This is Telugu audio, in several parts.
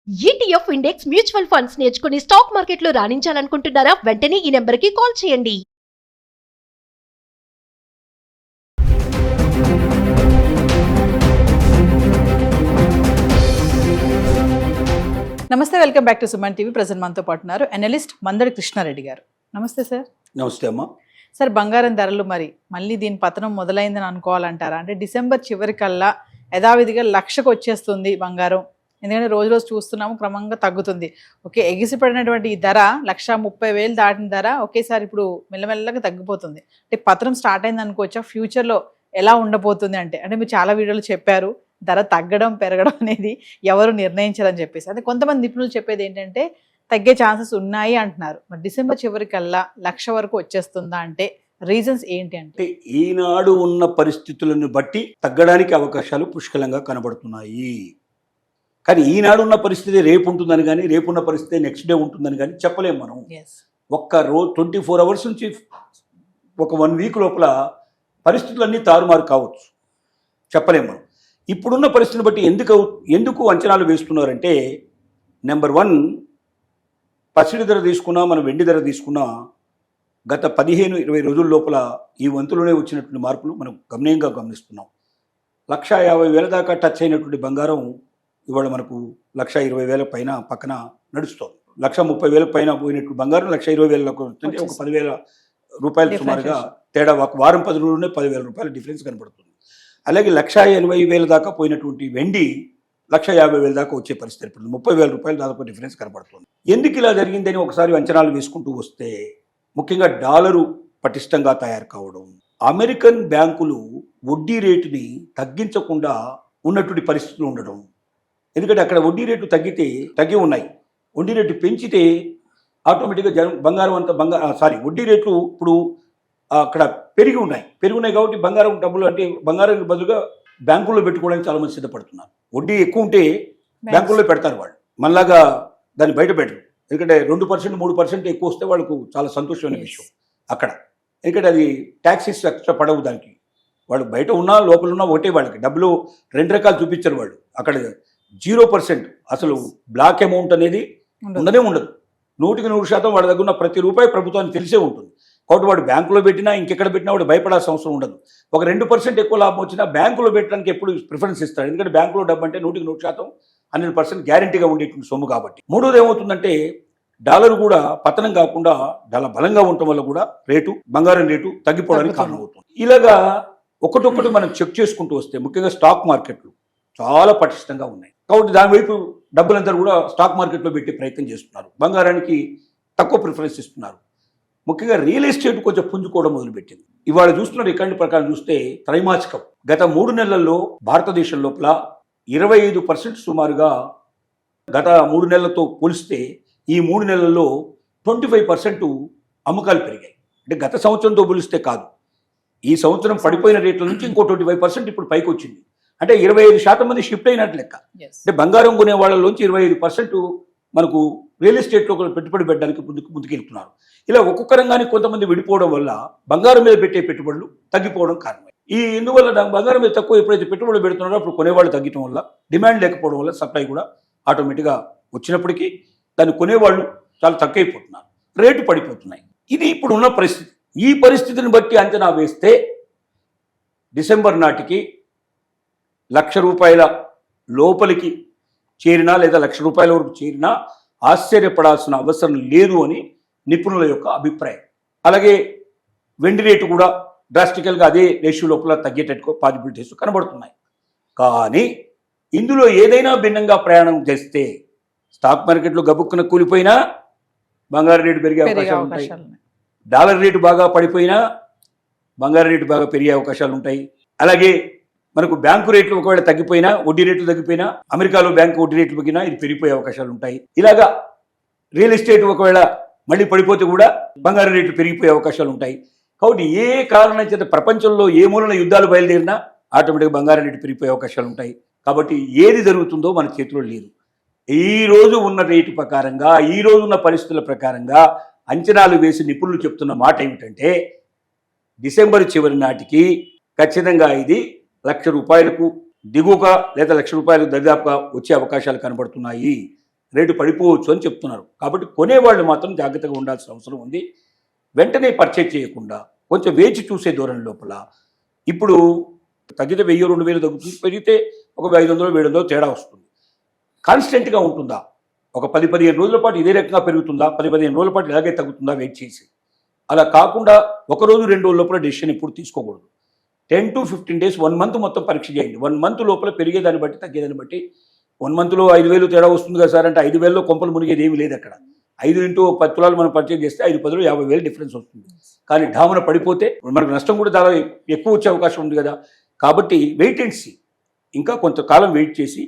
ఈటీఎఫ్ ఇండెక్స్ మ్యూచువల్ ఫండ్స్ నేర్చుకుని స్టాక్ మార్కెట్లో రాణించాలనుకుంటున్నారా? వెంటనే ఈ నెంబర్కి కాల్ చేయండి. నమస్తే, welcome back to Suman TV. Present మనతో పాటు ఉన్నారు అనలిస్ట్ మందడి కృష్ణారెడ్డి గారు. నమస్తే సార్. నమస్తే అమ్మా. సార్, బంగారం ధరలు మళ్ళీ దీని పతనం మొదలైందని అనుకోవాలంటారా? అంటే డిసెంబర్ చివరికల్లా యథావిధిగా 1,00,000కు వచ్చేస్తుంది బంగారం. ఎందుకంటే రోజు రోజు చూస్తున్నాము క్రమంగా తగ్గుతుంది. ఓకే, ఎగిసిపడినటువంటి ఈ ధర 1,30,000 దాటిన ధర ఒకేసారి ఇప్పుడు మెల్లమెల్లగా తగ్గిపోతుంది. అంటే పతనం స్టార్ట్ అయింది అనుకోవచ్చా? ఫ్యూచర్లో ఎలా ఉండబోతుంది అంటే మీరు చాలా వీడియోలు చెప్పారు, ధర తగ్గడం పెరగడం అనేది ఎవరు నిర్ణయించారని చెప్పేసి. అంటే కొంతమంది నిపుణులు చెప్పేది ఏంటంటే తగ్గే ఛాన్సెస్ ఉన్నాయి అంటున్నారు. మరి డిసెంబర్ చివరికల్లా 1,00,000 వరకు వచ్చేస్తుందా అంటే రీజన్స్ ఏంటి అంటే? ఈనాడు ఉన్న పరిస్థితులను బట్టి తగ్గడానికి అవకాశాలు పుష్కలంగా కనబడుతున్నాయి. కానీ ఈనాడు ఉన్న పరిస్థితి రేపు ఉంటుందని కానీ, రేపున్న పరిస్థితి నెక్స్ట్ డే ఉంటుందని కానీ చెప్పలేము మనం. ఒక్క రోజు 24 అవర్స్ నుంచి ఒక 1 వీక్ లోపల పరిస్థితులన్నీ తారుమారు కావచ్చు, చెప్పలేము మనం. ఇప్పుడున్న పరిస్థితిని బట్టి ఎందుకు అంచనాలు వేస్తున్నారంటే, నెంబర్ 1, పసిడి ధర తీసుకున్నా, మనం వెండి ధర తీసుకున్నా గత 15-20 రోజుల లోపల ఈ వంతులోనే వచ్చినటువంటి మార్పులు మనం గమనీయంగా గమనిస్తున్నాం. 1,50,000 దాకా టచ్ అయినటువంటి బంగారం ఇవాళ మనకు 1,20,000 పైన పక్కన నడుస్తుంది. 1,30,000 పైన పోయినట్టు బంగారం 1,20,000 అంటే ఒక 10,000 రూపాయలు సుమారుగా తేడా. ఒక వారం 10 రోజుల్లోనే 10,000 రూపాయల డిఫరెన్స్ కనబడుతుంది. అలాగే 1,80,000 దాకా పోయినటువంటి వెండి 1,50,000 దాకా వచ్చే పరిస్థితి ఏర్పడుతుంది. 30,000 రూపాయలు దాదాపు డిఫరెన్స్ కనబడుతుంది. ఎందుకు ఇలా జరిగిందని ఒకసారి అంచనాలు వేసుకుంటూ వస్తే, ముఖ్యంగా డాలరు పటిష్టంగా తయారు కావడం, అమెరికన్ బ్యాంకులు వడ్డీ రేటుని తగ్గించకుండా ఉన్నటువంటి పరిస్థితులు ఉండడం. ఎందుకంటే అక్కడ వడ్డీ రేటు తగ్గి ఉన్నాయి. వడ్డీ రేటు పెంచితే ఆటోమేటిక్గా బంగారం అంతా వడ్డీ రేట్లు ఇప్పుడు అక్కడ పెరిగి ఉన్నాయి కాబట్టి బంగారం డబ్బులు అంటే బంగారం బదులుగా బ్యాంకుల్లో పెట్టుకోవడానికి చాలా మంది సిద్ధపడుతున్నారు. వడ్డీ ఎక్కువ ఉంటే బ్యాంకుల్లో పెడతారు వాళ్ళు, మనలాగా దాన్ని బయట పెట్టరు. ఎందుకంటే 2%, 3% ఎక్కువ వస్తే వాళ్ళకు చాలా సంతోషమైన విషయం అక్కడ. ఎందుకంటే అది ట్యాక్సెస్ ఎక్స్ట్రా పడవు దానికి. వాళ్ళు బయట ఉన్నా లోపల ఉన్నా ఒకటే, వాళ్ళకి డబ్బులు 2 రకాలు చూపించరు వాళ్ళు. అక్కడ 0% అసలు బ్లాక్ అమౌంట్ అనేది ఉండనే ఉండదు. 100% వాళ్ళ దగ్గర ఉన్న ప్రతి రూపాయి ప్రభుత్వానికి తెలిసే ఉంటుంది. కాబట్టి వాడు బ్యాంకులో పెట్టినా ఇంకెక్కడ పెట్టినా వాడు భయపడాల్సిన అవసరం ఉండదు. ఒక 2% ఎక్కువ లాభం వచ్చినా బ్యాంకులో పెట్టడానికి ఎప్పుడు ప్రిఫరెన్స్ ఇస్తాడు. ఎందుకంటే బ్యాంకులో డబ్బు అంటే 100% 100% గ్యారంటీగా ఉండేటువంటి సొమ్ము కాబట్టి. మూడోది ఏమవుతుందంటే, డాలర్ కూడా పతనం కాకుండా చాలా బలంగా ఉండటం వల్ల కూడా బంగారం రేటు తగ్గిపోవడానికి కారణమవుతుంది. ఇలాగా ఒకటొక్కటి మనం చెక్ చేసుకుంటూ వస్తే, ముఖ్యంగా స్టాక్ మార్కెట్లు చాలా పటిష్టంగా ఉన్నాయి. కాబట్టి దాని వైపు డబ్బులంతా కూడా స్టాక్ మార్కెట్లో పెట్టే ప్రయత్నం చేస్తున్నారు. బంగారానికి తక్కువ ప్రిఫరెన్స్ ఇస్తున్నారు. ముఖ్యంగా రియల్ ఎస్టేట్ కొంచెం పుంజుకోవడం మొదలుపెట్టింది. ఇవాళ చూస్తున్న రికార్డు ప్రకారం చూస్తే త్రైమాసికం గత 3 నెలల్లో భారతదేశం లోపల 25% సుమారుగా గత 3 నెలలతో పోలిస్తే ఈ 3 నెలల్లో 25% అమ్మకాలు పెరిగాయి. అంటే గత సంవత్సరంతో పోలిస్తే కాదు, ఈ సంవత్సరం పడిపోయిన రేట్ల నుంచి ఇంకో 25% ఇప్పుడు పైకి వచ్చింది. అంటే 25% మంది షిఫ్ట్ అయినట్టు లెక్క. అంటే బంగారం కొనే వాళ్ళలోంచి 25% మనకు రియల్ ఎస్టేట్లో పెట్టుబడి పెట్టడానికి ముందుకెళ్తున్నారు. ఇలా ఒక్కొక్క రంగానికి కొంతమంది విడిపోవడం వల్ల బంగారం మీద పెట్టే పెట్టుబడులు తగ్గిపోవడం కారణమై, ఇందువల్ల బంగారం మీద తక్కువ ఎప్పుడైతే పెట్టుబడులు పెడుతున్నారో అప్పుడు కొనేవాళ్ళు తగ్గడం వల్ల, డిమాండ్ లేకపోవడం వల్ల సప్లై కూడా ఆటోమేటిక్గా వచ్చినప్పటికీ దాన్ని కొనేవాళ్ళు చాలా తక్కువైపోతున్నారు, రేటు పడిపోతున్నాయి. ఇది ఇప్పుడు ఉన్న పరిస్థితి. ఈ పరిస్థితిని బట్టి అంచనా వేస్తే డిసెంబర్ నాటికి 1,00,000 రూపాయల లోపలికి చేరినా లేదా 1,00,000 రూపాయల వరకు చేరినా ఆశ్చర్యపడాల్సిన అవసరం లేదు అని నిపుణుల యొక్క అభిప్రాయం. అలాగే వెండి రేటు కూడా డ్రాస్టికల్గా అదే రేషియో లోపల తగ్గేటట్టు పాసిబిలిటీస్ కనబడుతున్నాయి. కానీ ఇందులో ఏదైనా భిన్నంగా ప్రయాణం చేస్తే స్టాక్ మార్కెట్లో గబుక్కున కూలిపోయినా బంగారు రేటు పెరిగే అవకాశాలు ఉంటాయి. డాలర్ రేటు బాగా పడిపోయినా బంగారు రేటు బాగా పెరిగే అవకాశాలు ఉంటాయి. అలాగే మనకు బ్యాంకు రేట్లు ఒకవేళ తగ్గిపోయినా, వడ్డీ రేట్లు తగ్గిపోయినా, అమెరికాలో బ్యాంకు వడ్డీ రేట్లు తగ్గినా ఇది పెరిగిపోయే అవకాశాలు ఉంటాయి. ఇలాగా రియల్ ఎస్టేట్ ఒకవేళ మళ్ళీ పడిపోతే కూడా బంగారు రేట్లు పెరిగిపోయే అవకాశాలు ఉంటాయి. కాబట్టి ఏ కారణం చేత ప్రపంచంలో ఏ మూలన యుద్ధాలు బయలుదేరినా ఆటోమేటిక్గా బంగారు రేటు పెరిగిపోయే అవకాశాలు ఉంటాయి. కాబట్టి ఏది జరుగుతుందో మన చేతిలో లేదు. ఈ రోజు ఉన్న రేటు ప్రకారంగా, ఈ రోజు ఉన్న పరిస్థితుల ప్రకారంగా అంచనాలు వేసి నిపుణులు చెప్తున్న మాట ఏమిటంటే, డిసెంబర్ చివరి నాటికి ఖచ్చితంగా ఇది 1,00,000 రూపాయలకు దిగువగా లేదా 1,00,000 రూపాయలు దరిదాపుగా వచ్చే అవకాశాలు కనబడుతున్నాయి. రేటు పడిపోవచ్చు అని చెప్తున్నారు. కాబట్టి కొనేవాళ్ళు మాత్రం జాగ్రత్తగా ఉండాల్సిన అవసరం ఉంది. వెంటనే పర్చేజ్ చేయకుండా కొంచెం వేచి చూసే ధోరణి లోపల ఇప్పుడు తగ్గితే 1000-2000 తగ్గుతుంది, పెరిగితే ఒక 500-700 తేడా వస్తుంది. కాన్స్టెంట్గా ఉంటుందా, ఒక 10-15 రోజుల పాటు ఇదే రకంగా పెరుగుతుందా, 10-15 రోజుల పాటు ఇలాగే తగ్గుతుందా వెయిట్ చేసి. అలా కాకుండా ఒక రోజు 2 రోజుల లోపల డెసిషన్ ఎప్పుడు తీసుకోకూడదు. 10 to 15 days 1 month మొత్తం పరీక్ష చేయండి. 1 month లోపల పెరిగేదాన్ని బట్టి తగ్గేదాన్ని బట్టి 1 monthలో 5000 తేడా వస్తుంది కదా సార్ అంటే 5000లో కొంపలు మునిగేది ఏమీ లేదు అక్కడ. 5 into 10 తులాలు మనం పర్చేజ్ చేస్తే 5-10లో 50,000 డిఫరెన్స్ వస్తుంది. కానీ ఢామన పడిపోతే మనకు నష్టం కూడా చాలా ఎక్కువ వచ్చే అవకాశం ఉంది కదా. కాబట్టి వెయిట్ అండ్ సీ, ఇంకా కొంతకాలం వెయిట్ చేసి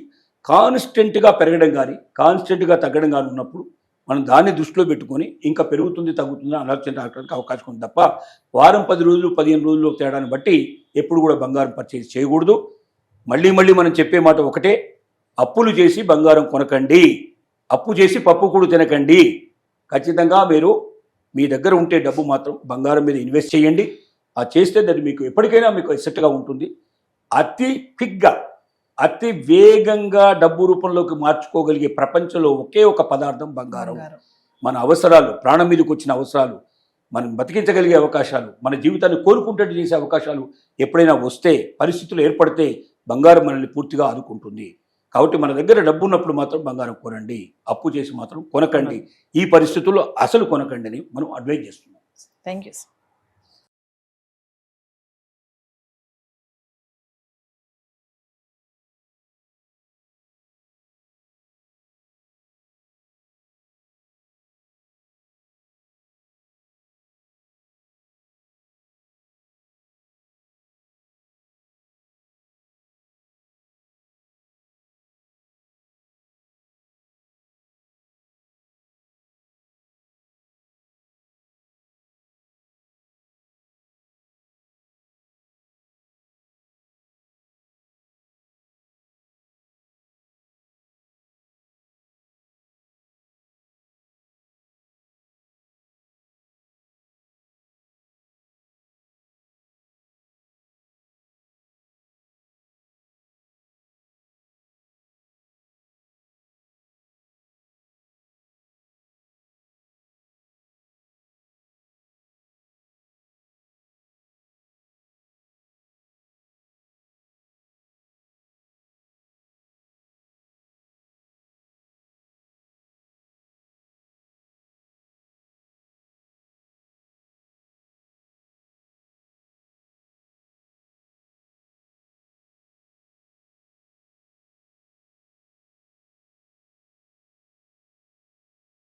కాన్స్టెంట్గా పెరగడం కానీ కాన్స్టెంట్గా తగ్గడం కానీ ఉన్నప్పుడు మనం దాన్ని దృష్టిలో పెట్టుకొని ఇంకా పెరుగుతుంది తగ్గుతుంది ఆలోచన రావడానికి అవకాశం ఉంది తప్ప వారం 10 రోజులు 15 రోజులు తేడాన్ని బట్టి ఎప్పుడు కూడా బంగారం పర్చేజ్ చేయకూడదు. మళ్ళీ మనం చెప్పే మాట ఒకటే, అప్పులు చేసి బంగారం కొనకండి, అప్పు చేసి పప్పు కూడా తినకండి. ఖచ్చితంగా మీరు మీ దగ్గర ఉంటే డబ్బు మాత్రం బంగారం మీద ఇన్వెస్ట్ చేయండి. ఆ చేస్తే దాన్ని మీకు ఎప్పటికైనా మీకు ఎసెట్గా ఉంటుంది. అతి క్విక్గా అతి వేగంగా డబ్బు రూపంలోకి మార్చుకోగలిగే ప్రపంచంలో ఒకే ఒక పదార్థం బంగారం. మన అవసరాలు, ప్రాణం మీదకి వచ్చిన అవసరాలు, మనం బతికించగలిగే అవకాశాలు, మన జీవితాన్ని కోరుకుంటట్టు చేసే అవకాశాలు ఎప్పుడైనా వస్తే, పరిస్థితులు ఏర్పడితే బంగారం మనల్ని పూర్తిగా ఆదుకుంటుంది. కాబట్టి మన దగ్గర డబ్బు ఉన్నప్పుడు మాత్రం బంగారం కొనండి, అప్పు చేసి మాత్రం కొనకండి. ఈ పరిస్థితుల్లో అసలు కొనకండి అని మనం అడ్వైజ్ చేస్తున్నాం. Thank you.